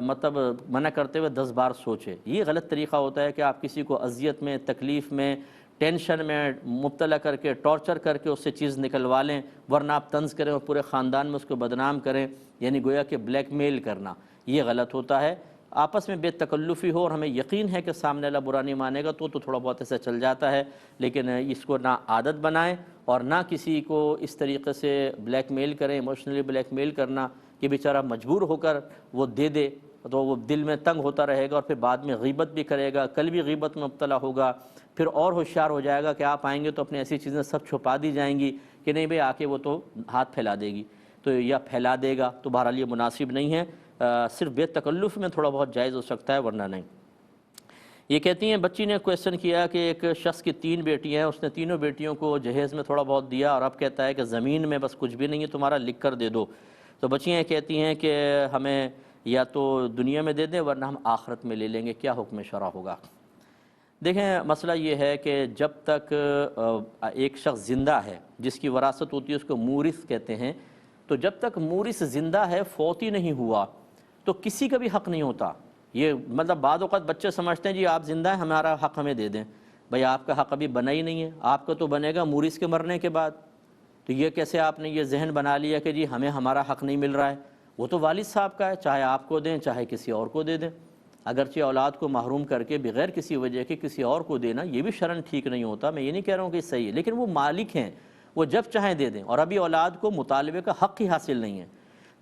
مطلب منع کرتے ہوئے 10 بار سوچے۔ یہ غلط طریقہ ہوتا ہے کہ آپ کسی کو اذیت میں، تکلیف میں، ٹینشن میں مبتلا کر کے، ٹارچر کر کے اس سے چیز نکلوا لیں، ورنہ آپ طنز کریں اور پورے خاندان میں اس کو بدنام کریں، یعنی گویا کہ بلیک میل کرنا، یہ غلط ہوتا ہے۔ آپس میں بے تکلفی ہو اور ہمیں یقین ہے کہ سامنے والا برا نہیں مانے گا تو تھوڑا بہت ایسا چل جاتا ہے، لیکن اس کو نہ عادت بنائیں اور نہ کسی کو اس طریقے سے بلیک میل کریں۔ ایموشنلی بلیک میل کرنا کہ بیچارہ مجبور ہو کر وہ دے دے تو وہ دل میں تنگ ہوتا رہے گا اور پھر بعد میں غیبت بھی کرے گا، کل بھی غیبت میں مبتلا ہوگا، پھر اور ہوشیار ہو جائے گا کہ آپ آئیں گے تو اپنی ایسی چیزیں سب چھپا دی جائیں گی کہ نہیں بھئی آ کے وہ تو ہاتھ پھیلا دے گی تو یا پھیلا دے گا، تو بہرحال یہ مناسب نہیں ہے۔ صرف بے تکلف میں تھوڑا بہت جائز ہو سکتا ہے، ورنہ نہیں۔ یہ کہتی ہیں بچی نے کویسچن کیا کہ ایک شخص کی 3 بیٹیاں ہیں، اس نے تینوں بیٹیوں کو جہیز میں تھوڑا بہت دیا اور اب کہتا ہے کہ زمین میں بس کچھ بھی نہیں ہے تمہارا، لکھ کر دے دو۔ تو بچیاں کہتی ہیں کہ ہمیں یا تو دنیا میں دے دیں ورنہ ہم آخرت میں لے لیں گے، کیا حکم شرع ہوگا؟ دیکھیں، مسئلہ یہ ہے کہ جب تک ایک شخص زندہ ہے، جس کی وراثت ہوتی ہے اس کو مورث کہتے ہیں، تو جب تک مورث زندہ ہے، فوت ہی نہیں ہوا، تو کسی کا بھی حق نہیں ہوتا۔ یہ مطلب بعض اوقات بچے سمجھتے ہیں جی آپ زندہ ہیں، ہمارا حق ہمیں دے دیں۔ بھئی آپ کا حق ابھی بنا ہی نہیں ہے، آپ کا تو بنے گا مورث کے مرنے کے بعد۔ تو یہ کیسے آپ نے یہ ذہن بنا لیا کہ جی ہمیں ہمارا حق نہیں مل رہا ہے؟ وہ تو والد صاحب کا ہے، چاہے آپ کو دیں چاہے کسی اور کو دے دیں۔ اگرچہ اولاد کو محروم کر کے بغیر کسی وجہ کے کسی اور کو دینا یہ بھی شرعاً ٹھیک نہیں ہوتا، میں یہ نہیں کہہ رہا ہوں کہ صحیح ہے، لیکن وہ مالک ہیں، وہ جب چاہیں دے دیں، اور ابھی اولاد کو مطالبے کا حق ہی حاصل نہیں ہے۔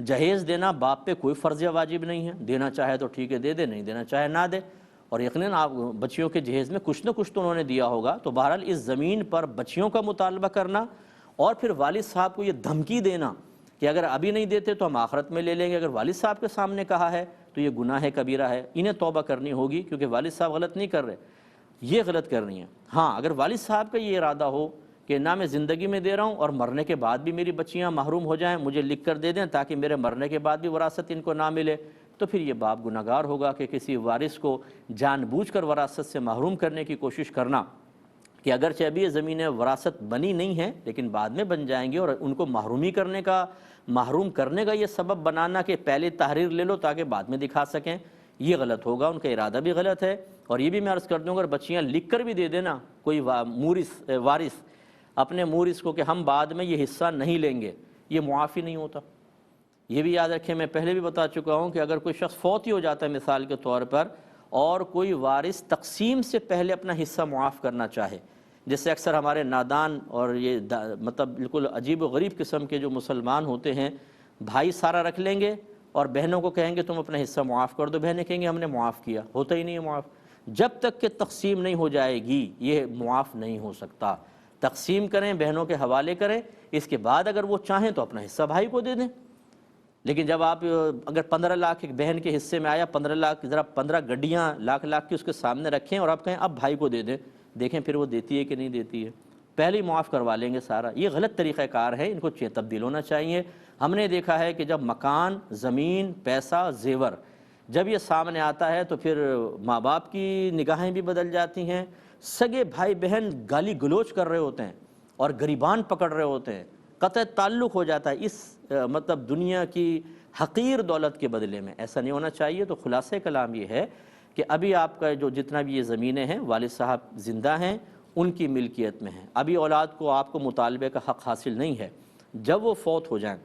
جہیز دینا باپ پہ کوئی فرض یا واجب نہیں ہے، دینا چاہے تو ٹھیک ہے دے دے، نہیں دینا چاہے نہ دے، اور یقیناً آپ بچیوں کے جہیز میں کچھ نہ کچھ تو انہوں نے دیا ہوگا۔ تو بہرحال اس زمین پر بچیوں کا مطالبہ کرنا اور پھر والد صاحب کو یہ دھمکی دینا کہ اگر ابھی نہیں دیتے تو ہم آخرت میں لے لیں گے، اگر والد صاحب کے سامنے کہا ہے تو یہ گناہ کبیرہ ہے، انہیں توبہ کرنی ہوگی، کیونکہ والد صاحب غلط نہیں کر رہے، یہ غلط کرنی ہے۔ ہاں اگر والد صاحب کا یہ ارادہ ہو کہ نہ میں زندگی میں دے رہا ہوں اور مرنے کے بعد بھی میری بچیاں محروم ہو جائیں، مجھے لکھ کر دے دیں تاکہ میرے مرنے کے بعد بھی وراثت ان کو نہ ملے، تو پھر یہ باپ گناہ گار ہوگا کہ کسی وارث کو جان بوجھ کر وراثت سے محروم کرنے کی کوشش کرنا، کہ اگرچہ ابھی یہ زمینیں وراثت بنی نہیں ہیں لیکن بعد میں بن جائیں گی، اور ان کو محروم کرنے کا یہ سبب بنانا کہ پہلے تحریر لے لو تاکہ بعد میں دکھا سکیں، یہ غلط ہوگا، ان کا ارادہ بھی غلط ہے۔ اور یہ بھی میں عرض کر دوں اگر بچیاں لکھ کر بھی دے دینا کوئی وارث اپنے مورث کو کہ ہم بعد میں یہ حصہ نہیں لیں گے، یہ معافی نہیں ہوتا۔ یہ بھی یاد رکھیں، میں پہلے بھی بتا چکا ہوں کہ اگر کوئی شخص فوت ہی ہو جاتا ہے مثال کے طور پر اور کوئی وارث تقسیم سے پہلے اپنا حصہ معاف کرنا چاہے، جیسے اکثر ہمارے نادان اور یہ مطلب بالکل عجیب و غریب قسم کے جو مسلمان ہوتے ہیں، بھائی سارا رکھ لیں گے اور بہنوں کو کہیں گے تم اپنا حصہ معاف کر دو، بہنیں کہیں گے ہم نے معاف کیا، ہوتا ہی نہیں ہے معاف۔ جب تک کہ تقسیم نہیں ہو جائے گی یہ معاف نہیں ہو سکتا۔ تقسیم کریں، بہنوں کے حوالے کریں، اس کے بعد اگر وہ چاہیں تو اپنا حصہ بھائی کو دے دیں۔ لیکن جب آپ اگر 15 لاکھ ایک بہن کے حصے میں آیا، 15 لاکھ ذرا 15 گڈیاں لاکھ کی اس کے سامنے رکھیں اور آپ کہیں اب بھائی کو دے دیں، دیکھیں پھر وہ دیتی ہے کہ نہیں دیتی ہے، پہلے ہی معاف کروا لیں گے سارا۔ یہ غلط طریقہ کار ہے، ان کو تبدیل ہونا چاہیے۔ ہم نے دیکھا ہے کہ جب مکان، زمین، پیسہ، زیور جب یہ سامنے آتا ہے تو پھر ماں باپ کی نگاہیں بھی بدل جاتی ہیں، سگے بھائی بہن گالی گلوچ کر رہے ہوتے ہیں اور گریبان پکڑ رہے ہوتے ہیں، قطع تعلق ہو جاتا ہے اس مطلب دنیا کی حقیر دولت کے بدلے میں۔ ایسا نہیں ہونا چاہیے۔ تو خلاصہ کلام یہ ہے کہ ابھی آپ کا جو جتنا بھی یہ زمینیں ہیں والد صاحب زندہ ہیں، ان کی ملکیت میں ہیں، ابھی اولاد کو آپ کو مطالبے کا حق حاصل نہیں ہے۔ جب وہ فوت ہو جائیں،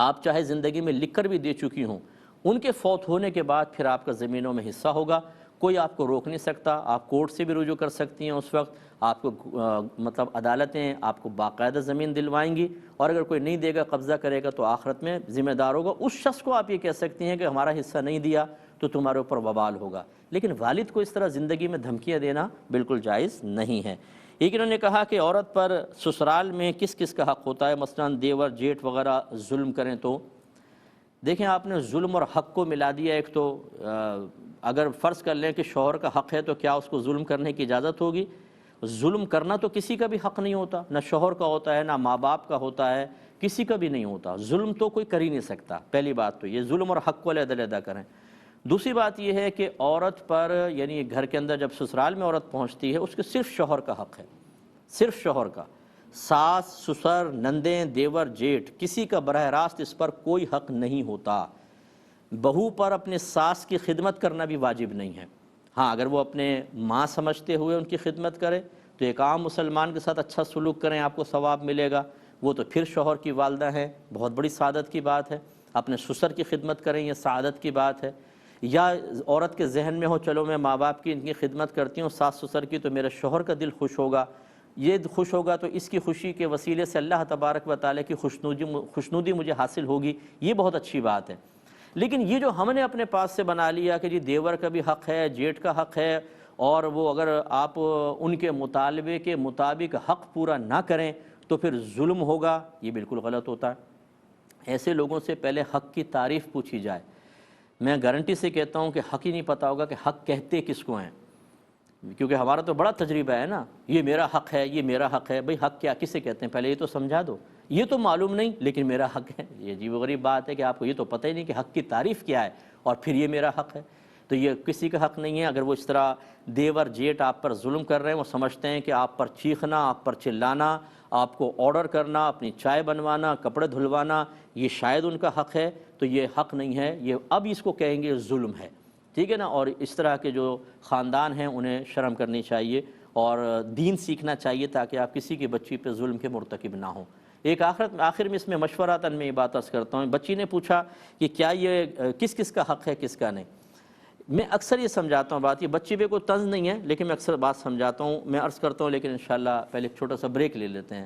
آپ چاہے زندگی میں لکھ کر بھی دے چکی ہوں، ان کے فوت ہونے کے بعد پھر آپ کا زمینوں میں حصہ ہوگا، کوئی آپ کو روک نہیں سکتا، آپ کورٹ سے بھی رجوع کر سکتی ہیں، اس وقت آپ کو مطلب عدالتیں آپ کو باقاعدہ زمین دلوائیں گی، اور اگر کوئی نہیں دے گا، قبضہ کرے گا تو آخرت میں ذمہ دار ہوگا۔ اس شخص کو آپ یہ کہہ سکتی ہیں کہ ہمارا حصہ نہیں دیا تو تمہارے اوپر وبال ہوگا، لیکن والد کو اس طرح زندگی میں دھمکیاں دینا بالکل جائز نہیں ہے۔ ایک انہوں نے کہا کہ عورت پر سسرال میں کس کس کا حق ہوتا ہے، مثلا دیور جیٹھ وغیرہ ظلم کریں تو؟ دیکھیں آپ نے ظلم اور حق کو ملا دیا۔ ایک تو اگر فرض کر لیں کہ شوہر کا حق ہے تو کیا اس کو ظلم کرنے کی اجازت ہوگی؟ ظلم کرنا تو کسی کا بھی حق نہیں ہوتا، نہ شوہر کا ہوتا ہے، نہ ماں باپ کا ہوتا ہے، کسی کا بھی نہیں ہوتا۔ ظلم تو کوئی کر ہی نہیں سکتا۔ پہلی بات تو یہ ظلم اور حق کو علیحدہ علیحدہ کریں۔ دوسری بات یہ ہے کہ عورت پر یعنی گھر کے اندر جب سسرال میں عورت پہنچتی ہے، اس کے صرف شوہر کا حق ہے، صرف شوہر کا۔ ساس، سسر، نندیں، دیور، جیٹھ، کسی کا براہ راست اس پر کوئی حق نہیں ہوتا۔ بہو پر اپنے ساس کی خدمت کرنا بھی واجب نہیں ہے۔ ہاں اگر وہ اپنے ماں سمجھتے ہوئے ان کی خدمت کرے تو ایک عام مسلمان کے ساتھ اچھا سلوک کریں، آپ کو ثواب ملے گا، وہ تو پھر شوہر کی والدہ ہیں، بہت بڑی سعادت کی بات ہے۔ اپنے سسر کی خدمت کریں، یہ سعادت کی بات ہے۔ یا عورت کے ذہن میں ہو چلو میں ماں باپ کی ان کی خدمت کرتی ہوں، ساس سسر کی، تو میرے شوہر کا دل خوش ہوگا، یہ خوش ہوگا تو اس کی خوشی کے وسیلے سے اللہ تبارک و تعالیٰ کی خوشنودی مجھے حاصل ہوگی، یہ بہت اچھی بات ہے۔ لیکن یہ جو ہم نے اپنے پاس سے بنا لیا کہ جی دیور کا بھی حق ہے، جیٹھ کا حق ہے، اور وہ اگر آپ ان کے مطالبے کے مطابق حق پورا نہ کریں تو پھر ظلم ہوگا، یہ بالکل غلط ہوتا ہے۔ ایسے لوگوں سے پہلے حق کی تعریف پوچھی جائے۔ میں گارنٹی سے کہتا ہوں کہ حق ہی نہیں پتہ ہوگا کہ حق کہتے کس کو ہیں، کیونکہ ہمارا تو بڑا تجربہ ہے نا، یہ میرا حق ہے، یہ میرا حق ہے۔ بھئی حق کیا کسے کہتے ہیں پہلے یہ تو سمجھا دو۔ یہ تو معلوم نہیں لیکن میرا حق ہے۔ یہ عجیب و غریب بات ہے کہ آپ کو یہ تو پتہ ہی نہیں کہ حق کی تعریف کیا ہے اور پھر یہ میرا حق ہے۔ تو یہ کسی کا حق نہیں ہے۔ اگر وہ اس طرح دیور جیٹ آپ پر ظلم کر رہے ہیں، وہ سمجھتے ہیں کہ آپ پر چیخنا، آپ پر چلانا، آپ کو آرڈر کرنا، اپنی چائے بنوانا، کپڑے دھلوانا، یہ شاید ان کا حق ہے، تو یہ حق نہیں ہے، یہ اب اس کو کہیں گے ظلم ہے، ٹھیک ہے نا۔ اور اس طرح کے جو خاندان ہیں انہیں شرم کرنی چاہیے اور دین سیکھنا چاہیے تاکہ آپ کسی کی بچی پہ ظلم کے مرتکب نہ ہوں۔ ایک آخر میں اس میں مشوراتاً میں یہ بات عرض کرتا ہوں، بچی نے پوچھا کہ کیا یہ کس کس کا حق ہے کس کا نہیں۔ میں اکثر یہ سمجھاتا ہوں بات، یہ بچی پہ کوئی طنز نہیں ہے لیکن میں اکثر بات سمجھاتا ہوں، میں عرض کرتا ہوں، لیکن انشاءاللہ پہلے ایک چھوٹا سا بریک لے لیتے ہیں،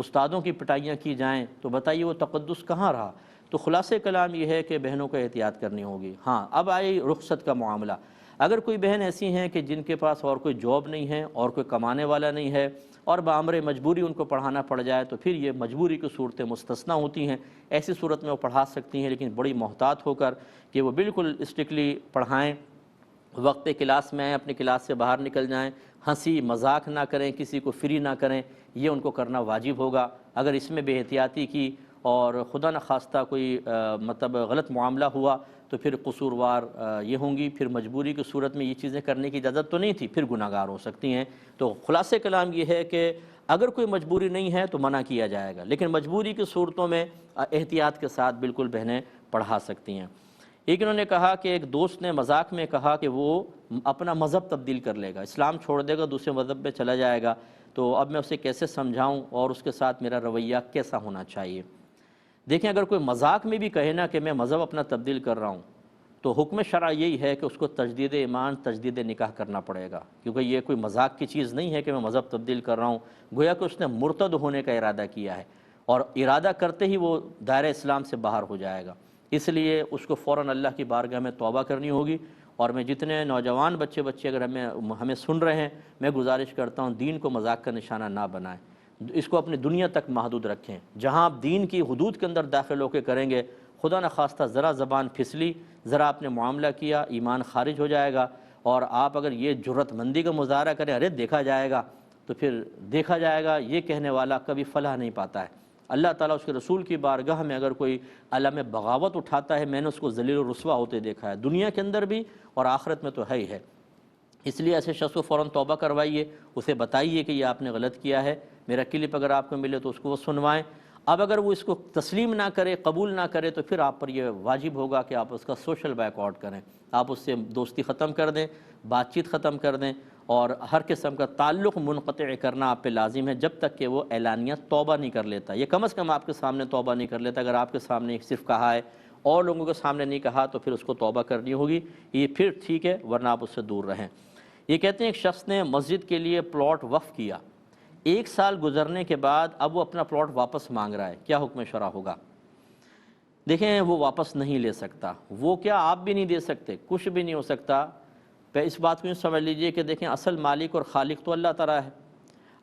استادوں کی پٹائیاں کی جائیں تو بتائیے وہ تقدس کہاں رہا؟ تو خلاصہ کلام یہ ہے کہ بہنوں کو احتیاط کرنی ہوگی۔ ہاں، اب آئی رخصت کا معاملہ۔ اگر کوئی بہن ایسی ہیں کہ جن کے پاس اور کوئی جاب نہیں ہے اور کوئی کمانے والا نہیں ہے اور بامر مجبوری ان کو پڑھانا پڑ جائے تو پھر یہ مجبوری کی صورتیں مستثنیٰ ہوتی ہیں، ایسی صورت میں وہ پڑھا سکتی ہیں، لیکن بڑی محتاط ہو کر کہ وہ بالکل اسٹرکٹلی پڑھائیں، وقت کلاس میں آئیں، اپنی کلاس سے باہر نکل جائیں، ہنسی مذاق نہ کریں، کسی کو فری نہ کریں، یہ ان کو کرنا واجب ہوگا۔ اگر اس میں بے احتیاطی کی اور خدا نخواستہ کوئی مطلب غلط معاملہ ہوا تو پھر قصوروار یہ ہوں گی، پھر مجبوری کی صورت میں یہ چیزیں کرنے کی اجازت تو نہیں تھی، پھر گناہ گار ہو سکتی ہیں۔ تو خلاصہ کلام یہ ہے کہ اگر کوئی مجبوری نہیں ہے تو منع کیا جائے گا، لیکن مجبوری کی صورتوں میں احتیاط کے ساتھ بالکل بہنیں پڑھا سکتی ہیں۔ ایک انہوں نے کہا کہ ایک دوست نے مذاق میں کہا کہ وہ اپنا مذہب تبدیل کر لے گا، اسلام چھوڑ دے گا، دوسرے مذہب میں چلا جائے گا، تو اب میں اسے کیسے سمجھاؤں اور اس کے ساتھ میرا رویہ کیسا ہونا چاہیے؟ دیکھیں، اگر کوئی مذاق میں بھی کہے نا کہ میں مذہب اپنا تبدیل کر رہا ہوں تو حکم شرع یہی ہے کہ اس کو تجدید ایمان، تجدید نکاح کرنا پڑے گا، کیونکہ یہ کوئی مذاق کی چیز نہیں ہے کہ میں مذہب تبدیل کر رہا ہوں، گویا کہ اس نے مرتد ہونے کا ارادہ کیا ہے اور ارادہ کرتے ہی وہ دائرہ اسلام سے باہر ہو جائے گا۔ اس لیے اس کو فوراً اللہ کی بارگاہ میں توبہ کرنی ہوگی۔ اور میں جتنے نوجوان بچے اگر ہمیں سن رہے ہیں، میں گزارش کرتا ہوں دین کو مذاق کا نشانہ نہ بنائیں، اس کو اپنی دنیا تک محدود رکھیں۔ جہاں آپ دین کی حدود کے اندر داخل ہو کے کریں گے، خدا نخواستہ ذرا زبان پھسلی، ذرا آپ نے معاملہ کیا، ایمان خارج ہو جائے گا۔ اور آپ اگر یہ جرت مندی کا مظاہرہ کریں، ارے دیکھا جائے گا، تو پھر دیکھا جائے گا یہ کہنے والا کبھی فلاح نہیں پاتا ہے۔ اللہ تعالیٰ اس کے رسول کی بارگاہ میں اگر کوئی علم بغاوت اٹھاتا ہے، میں نے اس کو ذلیل و رسوا ہوتے دیکھا ہے، دنیا کے اندر بھی اور آخرت میں تو ہے ہی ہے۔ اس لیے ایسے شخص کو فوراً توبہ کروائیے، اسے بتائیے کہ یہ آپ نے غلط کیا ہے، میرا کلپ اگر آپ کو ملے تو اس کو وہ سنوائیں۔ اب اگر وہ اس کو تسلیم نہ کرے، قبول نہ کرے، تو پھر آپ پر یہ واجب ہوگا کہ آپ اس کا سوشل بیک آؤٹ کریں، آپ اس سے دوستی ختم کر دیں، بات چیت ختم کر دیں، اور ہر قسم کا تعلق منقطع کرنا آپ پہ لازم ہے جب تک کہ وہ اعلانیہ توبہ نہیں کر لیتا۔ یہ کم از کم آپ کے سامنے توبہ نہیں کر لیتا۔ اگر آپ کے سامنے صرف کہا ہے اور لوگوں کے سامنے نہیں کہا تو پھر اس کو توبہ کرنی ہوگی، یہ پھر ٹھیک ہے، ورنہ آپ اس سے دور رہیں۔ یہ کہتے ہیں ایک شخص نے مسجد کے لیے پلاٹ وقف کیا، 1 سال گزرنے کے بعد اب وہ اپنا پلاٹ واپس مانگ رہا ہے، کیا حکم شرع ہوگا؟ دیکھیں، وہ واپس نہیں لے سکتا، وہ کیا آپ بھی نہیں دے سکتے، کچھ بھی نہیں ہو سکتا۔ اس بات کو یوں سمجھ لیجئے کہ دیکھیں، اصل مالک اور خالق تو اللہ تعالیٰ ہے،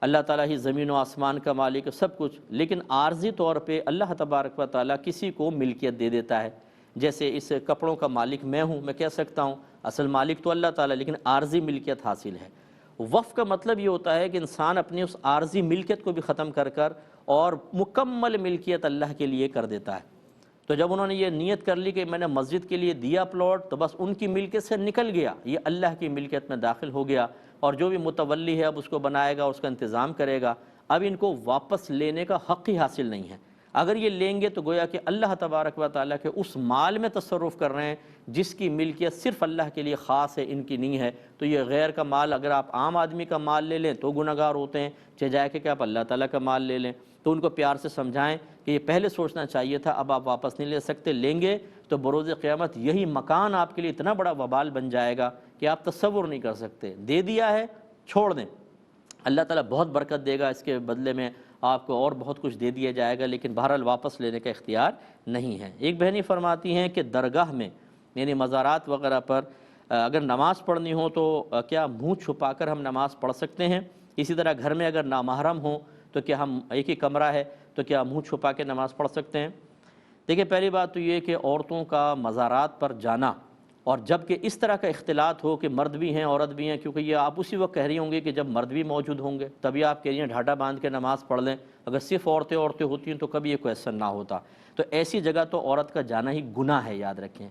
اللہ تعالیٰ ہی زمین و آسمان کا مالک ہے، سب کچھ، لیکن عارضی طور پہ اللہ تبارک و تعالیٰ کسی کو ملکیت دے دیتا ہے۔ جیسے اس کپڑوں کا مالک میں ہوں، میں کہہ سکتا ہوں اصل مالک تو اللہ تعالیٰ، لیکن عارضی ملکیت حاصل ہے۔ وقف کا مطلب یہ ہوتا ہے کہ انسان اپنی اس عارضی ملکیت کو بھی ختم کر اور مکمل ملکیت اللہ کے لیے کر دیتا ہے۔ تو جب انہوں نے یہ نیت کر لی کہ میں نے مسجد کے لیے دیا پلاٹ، تو بس ان کی ملکیت سے نکل گیا، یہ اللہ کی ملکیت میں داخل ہو گیا، اور جو بھی متولی ہے اب اس کو بنائے گا، اس کا انتظام کرے گا، اب ان کو واپس لینے کا حق ہی حاصل نہیں ہے۔ اگر یہ لیں گے تو گویا کہ اللہ تبارک و تعالیٰ کے اس مال میں تصرف کر رہے ہیں جس کی ملکیت صرف اللہ کے لیے خاص ہے، ان کی نہیں ہے۔ تو یہ غیر کا مال اگر آپ عام آدمی کا مال لے لیں تو گناہ گار ہوتے ہیں، چاہے کہ آپ اللہ تعالیٰ کا مال لے لیں۔ تو ان کو پیار سے سمجھائیں کہ یہ پہلے سوچنا چاہیے تھا، اب آپ واپس نہیں لے سکتے، لیں گے تو بروز قیامت یہی مکان آپ کے لیے اتنا بڑا وبال بن جائے گا کہ آپ تصور نہیں کر سکتے۔ دے دیا ہے، چھوڑ دیں، اللہ تعالیٰ بہت برکت دے گا، اس کے بدلے میں آپ کو اور بہت کچھ دے دیا جائے گا، لیکن بہرحال واپس لینے کا اختیار نہیں ہے۔ ایک بہنی فرماتی ہیں کہ درگاہ میں یعنی مزارات وغیرہ پر اگر نماز پڑھنی ہو تو کیا منہ چھپا کر ہم نماز پڑھ سکتے ہیں؟ اسی طرح گھر میں اگر نامحرم ہوں تو کیا ہم ایک ہی کمرہ ہے تو کیا منہ چھپا کے نماز پڑھ سکتے ہیں؟ دیکھیں، پہلی بات تو یہ کہ عورتوں کا مزارات پر جانا، اور جب کہ اس طرح کا اختلاط ہو کہ مرد بھی ہیں عورت بھی ہیں، کیونکہ یہ آپ اسی وقت کہہ رہی ہوں گے کہ جب مرد بھی موجود ہوں گے تبھی آپ کہہ رہی ہیں ڈھاڈا باندھ کے نماز پڑھ لیں، اگر صرف عورتیں ہوتی ہیں تو کبھی یہ کویسچن نہ ہوتا۔ تو ایسی جگہ تو عورت کا جانا ہی گناہ ہے، یاد رکھیں۔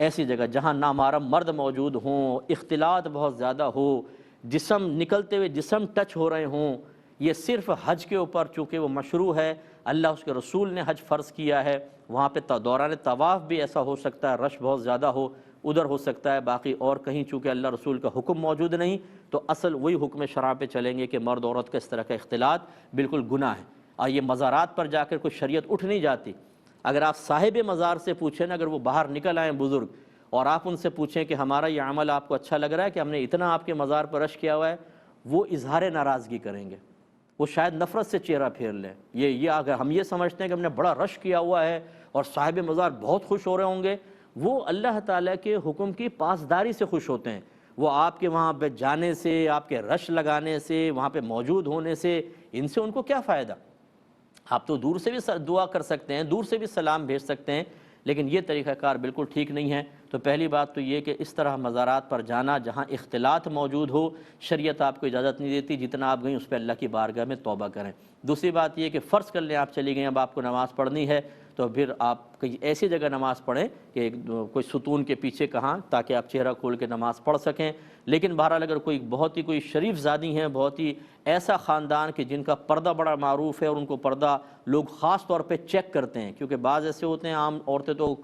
ایسی جگہ جہاں نامحرم مرد موجود ہوں، اختلاط بہت زیادہ ہو، جسم نکلتے ہوئے جسم ٹچ ہو رہے ہوں، یہ صرف حج کے اوپر چونکہ وہ مشروع ہے، اللہ اس کے رسول نے حج فرض کیا ہے، وہاں پہ دوران طواف بھی ایسا ہو سکتا ہے، رش بہت زیادہ ہو، ادھر ہو سکتا ہے، باقی اور کہیں چونکہ اللہ رسول کا حکم موجود نہیں، تو اصل وہی حکم شرع پہ چلیں گے کہ مرد عورت کا اس طرح کا اختلاط بالکل گناہ ہے۔ اور یہ مزارات پر جا کر کوئی شریعت اٹھ نہیں جاتی۔ اگر آپ صاحب مزار سے پوچھیں نا، اگر وہ باہر نکل آئیں بزرگ، اور آپ ان سے پوچھیں کہ ہمارا یہ عمل آپ کو اچھا لگ رہا ہے کہ ہم نے اتنا آپ کے مزار پر رش کیا ہوا ہے، وہ اظہار ناراضگی کریں گے، وہ شاید نفرت سے چہرہ پھیر لیں. یہ اگر ہم یہ سمجھتے ہیں کہ ہم نے بڑا رش کیا ہوا ہے اور صاحب مزار بہت خوش ہو رہے ہوں گے، وہ اللہ تعالیٰ کے حکم کی پاسداری سے خوش ہوتے ہیں. وہ آپ کے وہاں پہ جانے سے، آپ کے رش لگانے سے، وہاں پہ موجود ہونے سے، ان سے ان کو کیا فائدہ؟ آپ تو دور سے بھی دعا کر سکتے ہیں، دور سے بھی سلام بھیج سکتے ہیں، لیکن یہ طریقہ کار بالکل ٹھیک نہیں ہے. تو پہلی بات تو یہ کہ اس طرح مزارات پر جانا جہاں اختلاط موجود ہو، شریعت آپ کو اجازت نہیں دیتی. جتنا آپ گئیں اس پہ اللہ کی بارگاہ میں توبہ کریں. دوسری بات یہ کہ فرض کر لیں آپ چلی گئیں، اب آپ کو نماز پڑھنی ہے، تو پھر آپ کہیں ایسی جگہ نماز پڑھیں کہ کوئی ستون کے پیچھے کہاں، تاکہ آپ چہرہ کھول کے نماز پڑھ سکیں. لیکن بہرحال اگر کوئی شریف زادی ہیں، بہت ہی ایسا خاندان کہ جن کا پردہ بڑا معروف ہے اور ان کو پردہ لوگ خاص طور پہ چیک کرتے ہیں، کیونکہ بعض ایسے ہوتے ہیں عام عورتیں تو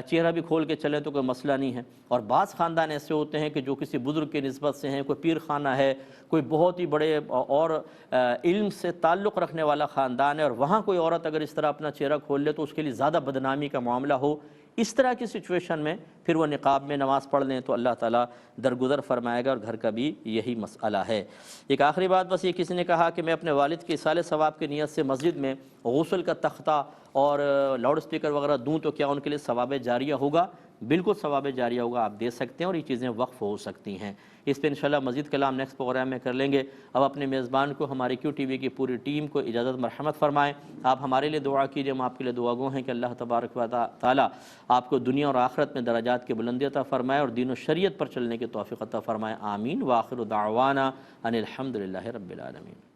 چہرہ بھی کھول کے چلیں تو کوئی مسئلہ نہیں ہے، اور بعض خاندان ایسے ہوتے ہیں کہ جو کسی بزرگ کی نسبت سے ہیں، کوئی پیر خانہ ہے، کوئی بہت ہی بڑے اور علم سے تعلق رکھنے والا خاندان ہے، اور وہاں کوئی عورت اگر اس طرح اپنا چہرہ کھول لے تو اس کے لیے زیادہ بدنامی کا معاملہ ہو. اس طرح کی سچویشن میں پھر وہ نقاب میں نماز پڑھ لیں تو اللہ تعالیٰ درگزر فرمائے گا، اور گھر کا بھی یہی مسئلہ ہے. ایک آخری بات بس، یہ کسی نے کہا کہ میں اپنے والد کے ایصال ثواب کی نیت سے مسجد میں غسل کا تختہ اور لاؤڈ اسپیکر وغیرہ دوں تو کیا ان کے لیے ثواب جاریہ ہوگا؟ بالکل ثواب جاریہ ہوگا، آپ دے سکتے ہیں، اور یہ چیزیں وقف ہو سکتی ہیں. اس پہ انشاءاللہ مزید کلام نیکسٹ پروگرام میں کر لیں گے. اب اپنے میزبان کو، ہماری کیو ٹی وی کی پوری ٹیم کو اجازت مرحمت فرمائیں. آپ ہمارے لیے دعا کیجئے، ہم آپ کے لیے دعا گو ہیں کہ اللہ تبارک و تعالیٰ آپ کو دنیا اور آخرت میں درجات کی بلندی عطا فرمائے اور دین و شریعت پر چلنے کی توفیق عطا فرمائے. آمین. وآخر دعوانا ان الحمدللہ رب العالمین.